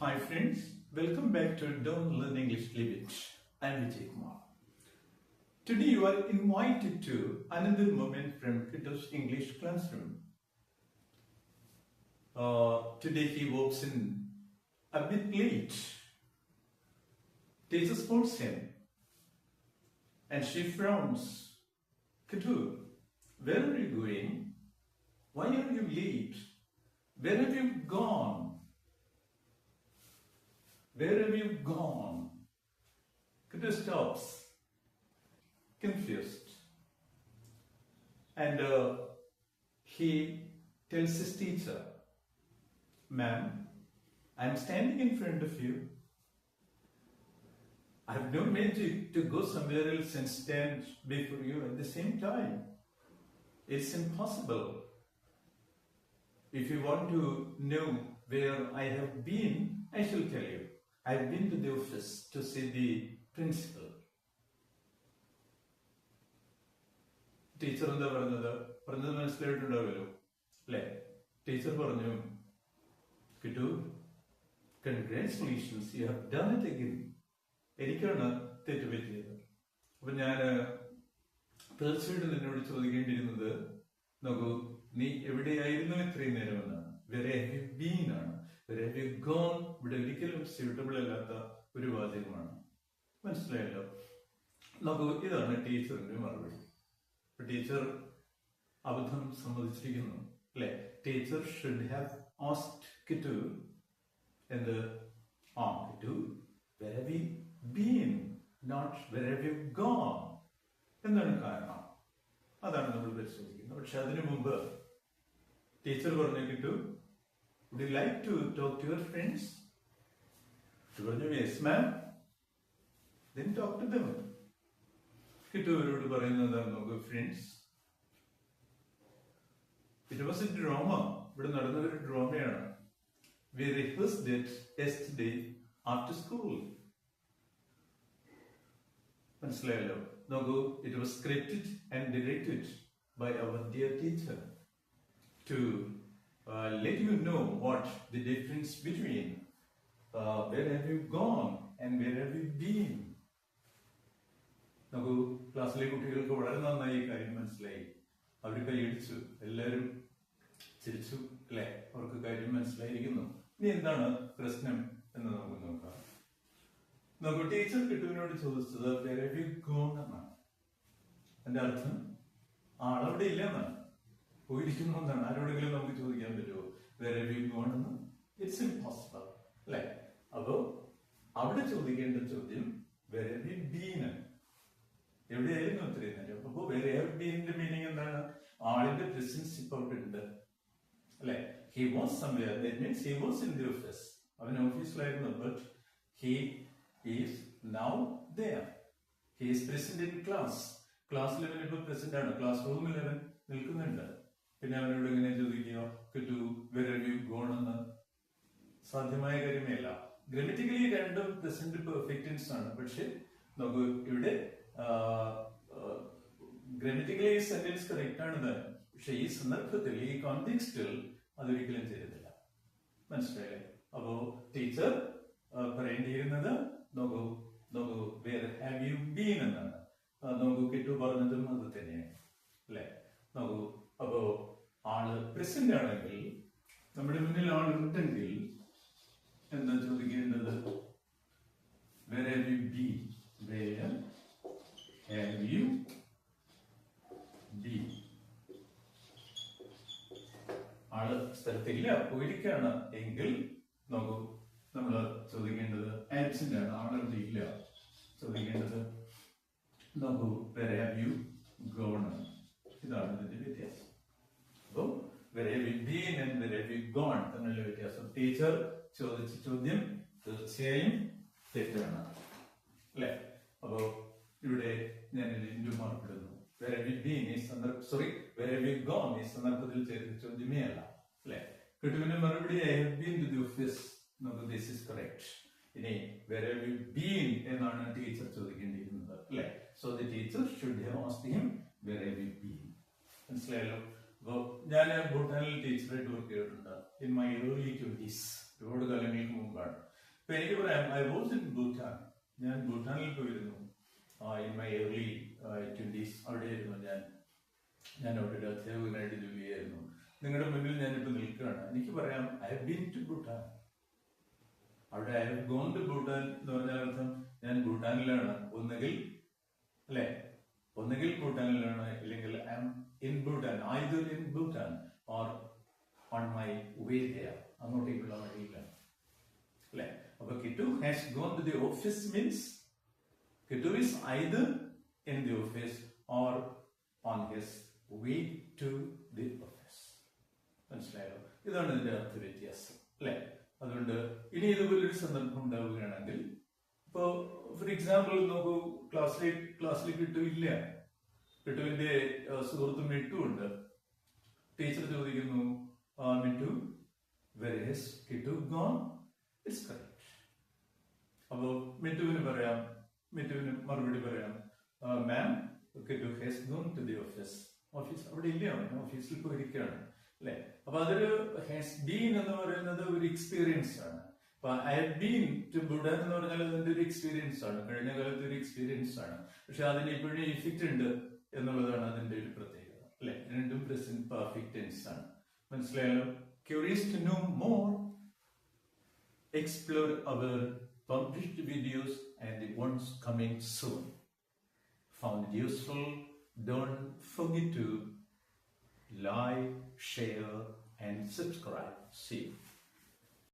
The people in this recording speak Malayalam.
Hi friends, welcome back to Don't Learn English, Live It. I am Vijay Kumar. Today you are invited to another moment from Kito's English classroom. Today he walks in a bit late. Teacher scolds him and she frowns. Kito, where are you going? Why are you late? Where have you gone? Where have you gone? Kito stops, confused. And he tells his teacher, Ma'am, I am standing in front of you. I have no meant to go somewhere else and stand before you at the same time. It's impossible. If you want to know where I have been, I shall tell you. I've been to the office to see the principal. Teacher എന്താ പറഞ്ഞത് മനസ്സിലായിട്ടുണ്ടാവുമല്ലോ അല്ലെ? ടീച്ചർ പറഞ്ഞു, കിട്ടു, congratulations, you have done it again. എനിക്കാണ് തെറ്റുപറ്റിയത്. അപ്പൊ ഞാൻ തീർച്ചയായിട്ടും നിന്നോട് ചോദിക്കേണ്ടിയിരുന്നത്, നോക്കൂ, നീ എവിടെയായിരുന്നു ഇത്രയും നേരം എന്നാണ്. വെർ ഹാവ് യു ബീൻ ആണ്. വെർ ഹാവ് യു ഗോൺ ഇവിടെ ഒരിക്കലും സ്യൂട്ടബിൾ അല്ലാത്ത ഒരു വാചകമാണ്. മനസ്സിലായല്ലോ? നോക്കൂ, ഇതാണ് ടീച്ചറിന്റെ മറുപടി. ടീച്ചർ അബദ്ധം സമ്മതിച്ചിരിക്കുന്നു അല്ലെ? Teacher should have asked Kittu എന്ത്? Kittu, where have you been, not where have you gone എന്നാണ് കാരണം. അതാണ് നമ്മൾ പരിശോധിക്കുന്നത്. പക്ഷെ അതിനു മുമ്പ് ടീച്ചർ പറഞ്ഞു, കിട്ടു, would you like to talk to your friends? She പറഞ്ഞു, yes ma'am. Then talk to them. കിട്ടു അവരോട് പറയുന്നത് നോക്കൂ, friends, it was A drama. ഇവിടെ നടന്ന ഒരു ഡ്രാമയാണ്. We rehearsed it yesterday after school. മനസ്സിലായല്ലോ? നോക്കൂ, it was scripted and directed by our dear teacher to let you know what the difference between where have you gone and where have you been. നോക്കൂ, ക്ലാസ്സിലെ കുട്ടികൾക്ക് വളരെ നന്നായി ഈ കാര്യം മനസ്സിലായി. അവർ കൈയടിച്ചു, എല്ലാവരും ചിരിച്ചു അല്ലെ? അവർക്ക് കാര്യം മനസ്സിലായിരിക്കുന്നു. ഇനി എന്താണ് പ്രശ്നം എന്ന് നമുക്ക് നോക്കാം. നോക്കൂ, ടീച്ചർ കിട്ടുവിനോട് ചോദിച്ചത് where have you gone എന്നാണ്. എന്റെ അർത്ഥം ആളവിടെ ഇല്ല എന്നാണ്, പോയിരിക്കുന്നു എന്നാണ്. ആരോടെങ്കിലും നമുക്ക് ചോദിക്കാൻ പറ്റുമോ where have you gone എന്ന്? ഇറ്റ്സ് ഇംപോസിബിൾ അല്ലെ? അപ്പോ അവിടെ ചോദിക്കേണ്ട ചോദ്യം where have you been, എവിടെയായിരുന്നു ഇത്രയും നേരം. അപ്പോ where have been ന്റെ മീനിങ് എന്താണ്? ആളിന്റെ പ്രസൻസ് ഇപ്പൊ അവിടെ ഉണ്ട് അല്ലെ? he was somewhere, that means he was in the office. അവൻ ഓഫീസിലായിരുന്നു, but he is now there. he is present in class. ക്ലാസ്സിൽ അവൻ ഇപ്പൊ പ്രസന്റ് ആണ്, ക്ലാസ് റൂമിൽ അവൻ നിൽക്കുന്നുണ്ട്. പിന്നെ അവനോട് ഇങ്ങനെ ചോദിക്കുക, കിട്ടു, where have you gone എന്ന്? സാധ്യമായ കാര്യമേ അല്ല. ഗ്രാമറ്റിക്കലി രണ്ടും പ്രസന്റ് പെർഫെക്റ്റ് ടെൻസ് ആണ്. പക്ഷെ നോക്കൂ, ഇവിടെ ഗ്രാമറ്റിക്കലി സെന്റൻസ് കറക്റ്റ് ആണ്. പക്ഷെ ഈ സന്ദർഭത്തിൽ, ഈ കോണ്ടെക്സ്റ്റിൽ അതൊരിക്കലും ചേരുന്നില്ല. മനസ്സിലായില്ലേ? അപ്പോ ടീച്ചർ പറയേണ്ടിയിരുന്നത് നോക്കൂ, where have you been എന്നാണ്. നോക്കൂ, കിട്ടു പറഞ്ഞതും അത് തന്നെയാണ് അല്ലെ? നോക്കൂ, അപ്പോ ആള് പ്രസന്റ് ആണെങ്കിൽ, നമ്മുടെ മുന്നിൽ ആളുണ്ടെങ്കിൽ എന്താ ചോദിക്കേണ്ടത്? where have you been? where have you been? ആള് സ്ഥലത്തില്ല, പോയിരിക്കാണ് എങ്കിൽ നോക്കൂ, നമ്മൾ ചോദിക്കേണ്ടത് ആബ്സെന്റ് ആണ്, ആളവിടെ ഇല്ല. ചോദിക്കേണ്ടത് നോക്കൂ, where have you gone? ഇതാണ് ഇതിന്റെ വ്യത്യാസം. അപ്പോ where have you been and where have you gone തമ്മിലുള്ള വ്യത്യാസം. ടീച്ചർ ചോദിച്ച ചോദ്യം തീർച്ചയായും തെറ്റാണ് അല്ലെ? അപ്പോ ഇവിടെ ഞാൻ into മാർക്കിടുന്നു. where have you been ഈ where have you gone ഈ സന്ദർഭത്തിൽ ചെയ്ത ചോദ്യമേ അല്ല അല്ലെ? കിട്ടുവിന്റെ മറുപടി I have been to the office. നമുക്ക് this is correct. ഇനി where have you been എന്നാണ് ടീച്ചർ ചോദിക്കേണ്ടിയിരുന്നത് അല്ലെ? so the teacher should have asked him where have you been. മനസ്സിലായല്ലോ? അപ്പൊ ഞാൻ ഭൂട്ടാനിൽ ടീച്ചറായിട്ട് വർക്ക് ചെയ്തിട്ടുണ്ട്. ഇൻ മൈ early 20s, ഒരുപാട് കാലങ്ങൾക്ക് മുമ്പാണ്. ഇപ്പൊ എനിക്ക് പറയാം, ഐ വാസ് ഇൻ ഭൂട്ടാൻ. ഞാൻ ഭൂട്ടാനിൽ പോയിരുന്നു ഇൻ മൈ ഏർലി 20s. അവിടെയായിരുന്നു ഞാൻ അവിടെ ഒരു അധ്യാപകനായിട്ട് ജോലി ചെയ്യായിരുന്നു. നിങ്ങളുടെ മുന്നിൽ ഞാനിപ്പോൾ നിൽക്കുകയാണ്. എനിക്ക് പറയാം, I have been to Bhutan. അവിടെ I have gone to Bhutan എന്ന് പറഞ്ഞാൽ അർത്ഥം ഞാൻ ഭൂട്ടാനിലാണ്. ഒന്നുകിൽ ഭൂട്ടാനിലാണ്, ഇല്ലെങ്കിൽ I am in Bhutan, either in Bhutan or on my way there, അങ്ങോട്ടേക്കുള്ള വഴിയിലാണ്. അല്ലെ? അപ്പൊ Kittu has gone to the office means Kittu is either in the office or on his way to the office. മനസ്സിലായോ? ഇതാണ് ഇതിന്റെ അർത്ഥ വ്യത്യാസം. അല്ലെ? അതുകൊണ്ട് ഇനി ഇതുപോലൊരു സന്ദർഭം ഉണ്ടാവുകയാണെങ്കിൽ, ഇപ്പോ ഫോർ എക്സാമ്പിൾ നോക്കൂ, ക്ലാസ്സിൽ കിട്ടു ഇല്ല. കിട്ടുവിന്റെ സുഹൃത്ത് മിട്ടു ഉണ്ട്. ടീച്ചർ ചോദിക്കുന്നു, Mittu where has Kittu gone? It's correct. അപ്പോ മിട്ടുവിന് മറുപടി പറയാം, ma'am Kittu has gone to the office. Office അവിടെ ഇല്ല, ഓഫീസിൽ പോയിരിക്കുകയാണ്. അല്ലെ? അപ്പൊ അതൊരു ഹാസ് ബീൻ എന്ന് പറയുന്നത് ഒരു എക്സ്പീരിയൻസ് ആണ്. അപ്പൊ I have been to Bhutan എന്ന് പറഞ്ഞാൽ അതിന്റെ ഒരു എക്സ്പീരിയൻസ് ആണ്, കഴിഞ്ഞ കാലത്തെ ഒരു എക്സ്പീരിയൻസ് ആണ്. പക്ഷെ അതിന് ഇപ്പോഴും ഇഫക്റ്റ് ഉണ്ട് എന്നുള്ളതാണ് അതിന്റെ ഒരു പ്രത്യേകത. അല്ലെ? രണ്ടും പ്രസന്റ് പെർഫെക്റ്റ് ടെൻസ് ആണ്. മനസ്സിലായല്ലോ? Curious to know more, explore our published videos and the ones coming soon. Found it useful? Don't forget to like, share and subscribe. See you.